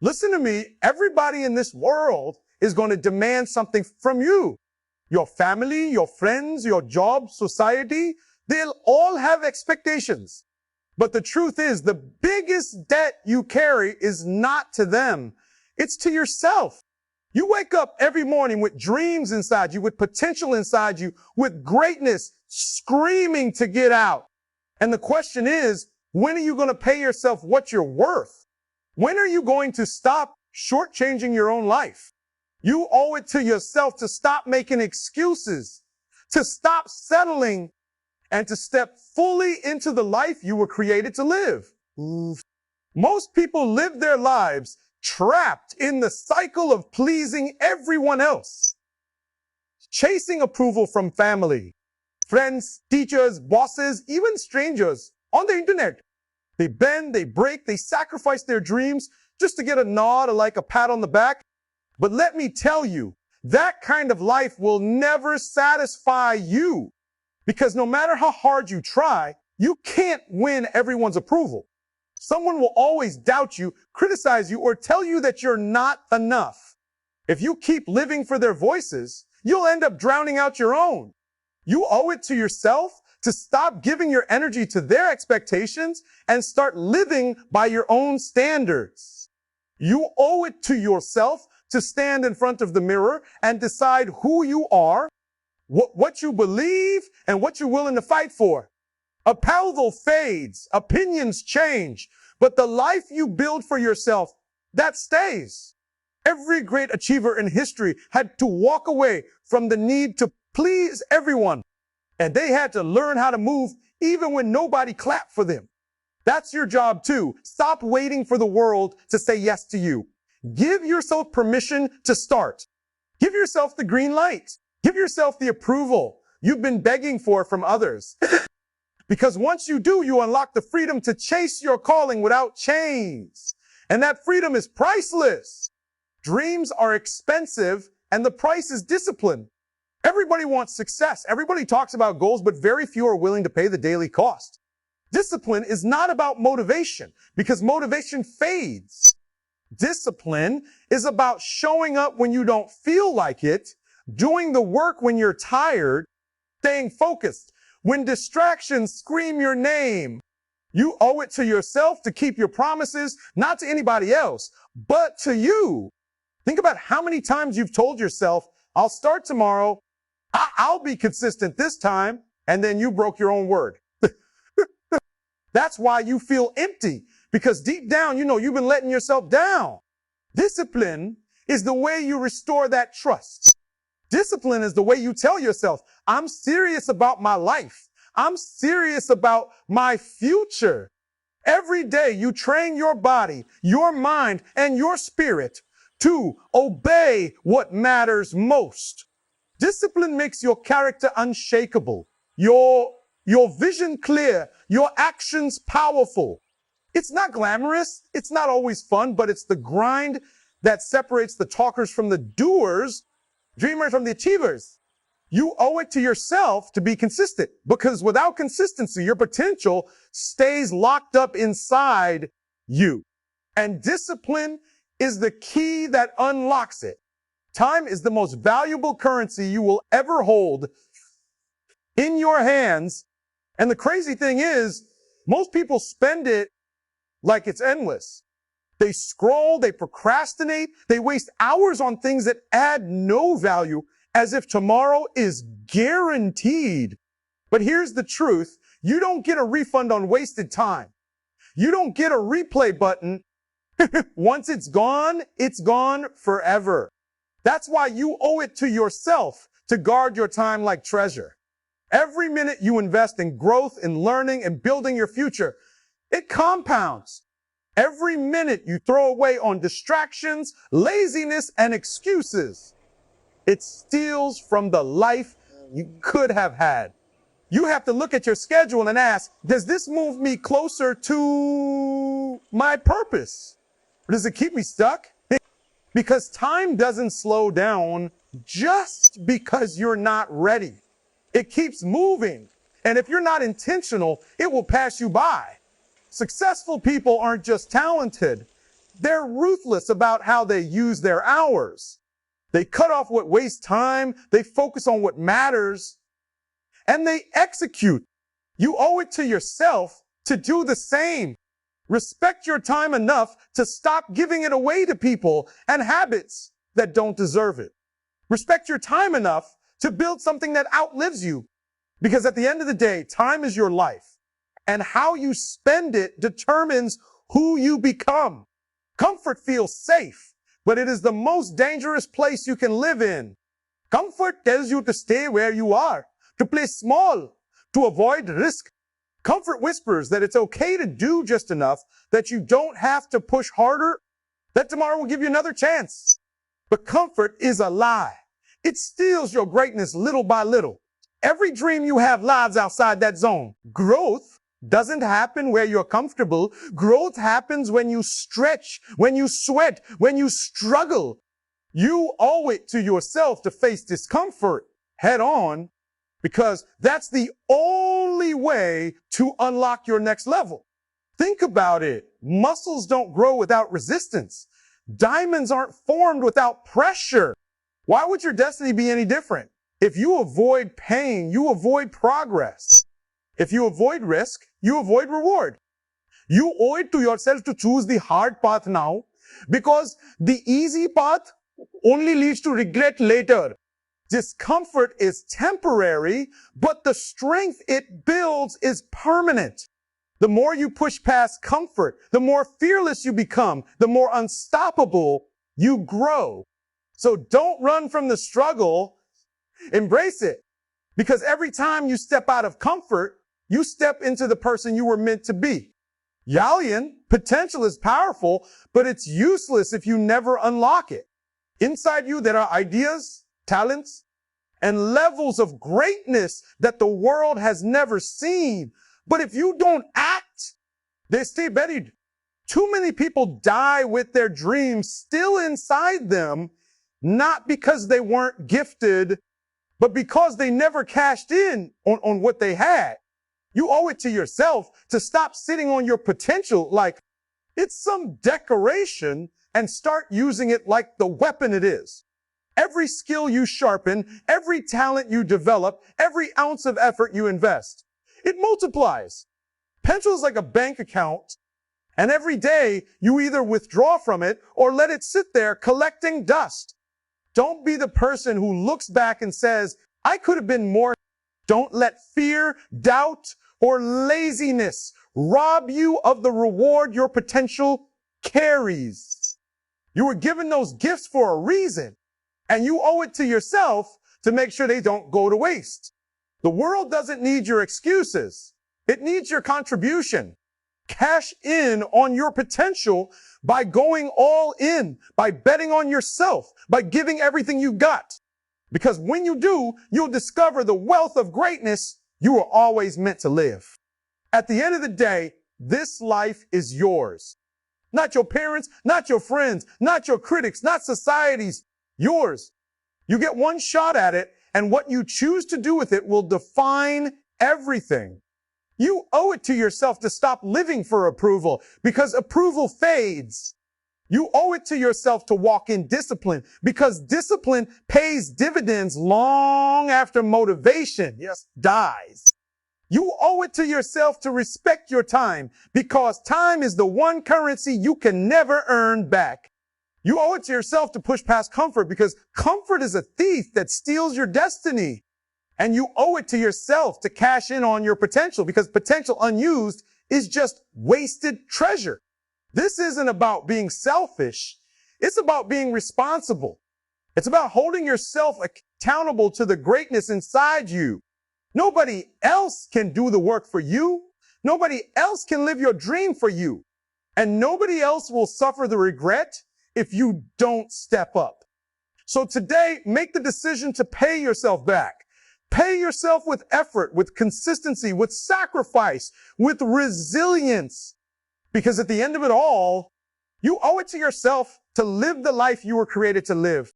Listen to me. Everybody in this world is going to demand something from you. Your family, your friends, your job, society, they'll all have expectations. But the truth is, the biggest debt you carry is not to them. It's to yourself. You wake up every morning with dreams inside you, with potential inside you, with greatness screaming to get out. And the question is, when are you going to pay yourself what you're worth? When are you going to stop shortchanging your own life? You owe it to yourself to stop making excuses, to stop settling, and to step fully into the life you were created to live. Most people live their lives trapped in the cycle of pleasing everyone else, chasing approval from family, friends, teachers, bosses, even strangers on the internet. They bend, they break, they sacrifice their dreams just to get a nod or like a pat on the back. But let me tell you, that kind of life will never satisfy you, because no matter how hard you try, you can't win everyone's approval. Someone will always doubt you, criticize you, or tell you that you're not enough. If you keep living for their voices, you'll end up drowning out your own. You owe it to yourself to stop giving your energy to their expectations and start living by your own standards. You owe it to yourself to stand in front of the mirror and decide who you are, what you believe, and what you're willing to fight for. Approval fades, opinions change, but the life you build for yourself, that stays. Every great achiever in history had to walk away from the need to please everyone, and they had to learn how to move even when nobody clapped for them. That's your job too. Stop waiting for the world to say yes to you. Give yourself permission to start. Give yourself the green light. Give yourself the approval you've been begging for from others. Because once you do, you unlock the freedom to chase your calling without chains. And that freedom is priceless. Dreams are expensive, and the price is discipline. Everybody wants success. Everybody talks about goals, but very few are willing to pay the daily cost. Discipline is not about motivation, because motivation fades. Discipline is about showing up when you don't feel like it, doing the work when you're tired, staying focused when distractions scream your name. You owe it to yourself to keep your promises, not to anybody else, but to you. Think about how many times you've told yourself, I'll start tomorrow, I'll be consistent this time, and then you broke your own word. That's why you feel empty, because deep down, you know you've been letting yourself down. Discipline is the way you restore that trust. Discipline is the way you tell yourself, I'm serious about my life. I'm serious about my future. Every day you train your body, your mind, and your spirit to obey what matters most. Discipline makes your character unshakable, your vision clear, your actions powerful. It's not glamorous. It's not always fun, but it's the grind that separates the talkers from the doers, dreamers from the achievers. You owe it to yourself to be consistent, because without consistency, your potential stays locked up inside you. And discipline is the key that unlocks it. Time is the most valuable currency you will ever hold in your hands. And the crazy thing is, most people spend it like it's endless. They scroll, they procrastinate, they waste hours on things that add no value, as if tomorrow is guaranteed. But here's the truth. You don't get a refund on wasted time. You don't get a replay button. Once it's gone forever. That's why you owe it to yourself to guard your time like treasure. Every minute you invest in growth, in learning, and building your future, it compounds. Every minute you throw away on distractions, laziness, and excuses, it steals from the life you could have had. You have to look at your schedule and ask, does this move me closer to my purpose? Or does it keep me stuck? Because time doesn't slow down just because you're not ready. It keeps moving. And if you're not intentional, it will pass you by. Successful people aren't just talented. They're ruthless about how they use their hours. They cut off what wastes time, they focus on what matters, and they execute. You owe it to yourself to do the same. Respect your time enough to stop giving it away to people and habits that don't deserve it. Respect your time enough to build something that outlives you. Because at the end of the day, time is your life. And how you spend it determines who you become. Comfort feels safe, but it is the most dangerous place you can live in. Comfort tells you to stay where you are, to play small, to avoid risk. Comfort whispers that it's okay to do just enough, that you don't have to push harder, that tomorrow will give you another chance. But comfort is a lie. It steals your greatness little by little. Every dream you have lives outside that zone. Growth doesn't happen where you're comfortable. Growth happens when you stretch, when you sweat, when you struggle. You owe it to yourself to face discomfort head on, because that's the only way to unlock your next level. Think about it. Muscles don't grow without resistance. Diamonds aren't formed without pressure. Why would your destiny be any different? If you avoid pain, you avoid progress. If you avoid risk, you avoid reward. You owe it to yourself to choose the hard path now, because the easy path only leads to regret later. Discomfort is temporary, but the strength it builds is permanent. The more you push past comfort, the more fearless you become, the more unstoppable you grow. So don't run from the struggle, embrace it. Because every time you step out of comfort, you step into the person you were meant to be. Yalian, potential is powerful, but it's useless if you never unlock it. Inside you, there are ideas, talents, and levels of greatness that the world has never seen. But if you don't act, they stay buried. Too many people die with their dreams still inside them, not because they weren't gifted, but because they never cashed in on what they had. You owe it to yourself to stop sitting on your potential like it's some decoration and start using it like the weapon it is. Every skill you sharpen, every talent you develop, every ounce of effort you invest, it multiplies. Potential is like a bank account, and every day you either withdraw from it or let it sit there collecting dust. Don't be the person who looks back and says, I could have been more. Don't let fear, doubt, or laziness rob you of the reward your potential carries. You were given those gifts for a reason, and you owe it to yourself to make sure they don't go to waste. The world doesn't need your excuses. It needs your contribution. Cash in on your potential by going all in, by betting on yourself, by giving everything you got. Because when you do, you'll discover the wealth of greatness you were always meant to live. At the end of the day, this life is yours. Not your parents, not your friends, not your critics, not society's. Yours. You get one shot at it, and what you choose to do with it will define everything. You owe it to yourself to stop living for approval, because approval fades. You owe it to yourself to walk in discipline, because discipline pays dividends long after motivation, dies. You owe it to yourself to respect your time, because time is the one currency you can never earn back. You owe it to yourself to push past comfort, because comfort is a thief that steals your destiny. And you owe it to yourself to cash in on your potential, because potential unused is just wasted treasure. This isn't about being selfish. It's about being responsible. It's about holding yourself accountable to the greatness inside you. Nobody else can do the work for you. Nobody else can live your dream for you. And nobody else will suffer the regret if you don't step up. So today, make the decision to pay yourself back. Pay yourself with effort, with consistency, with sacrifice, with resilience. Because at the end of it all, you owe it to yourself to live the life you were created to live.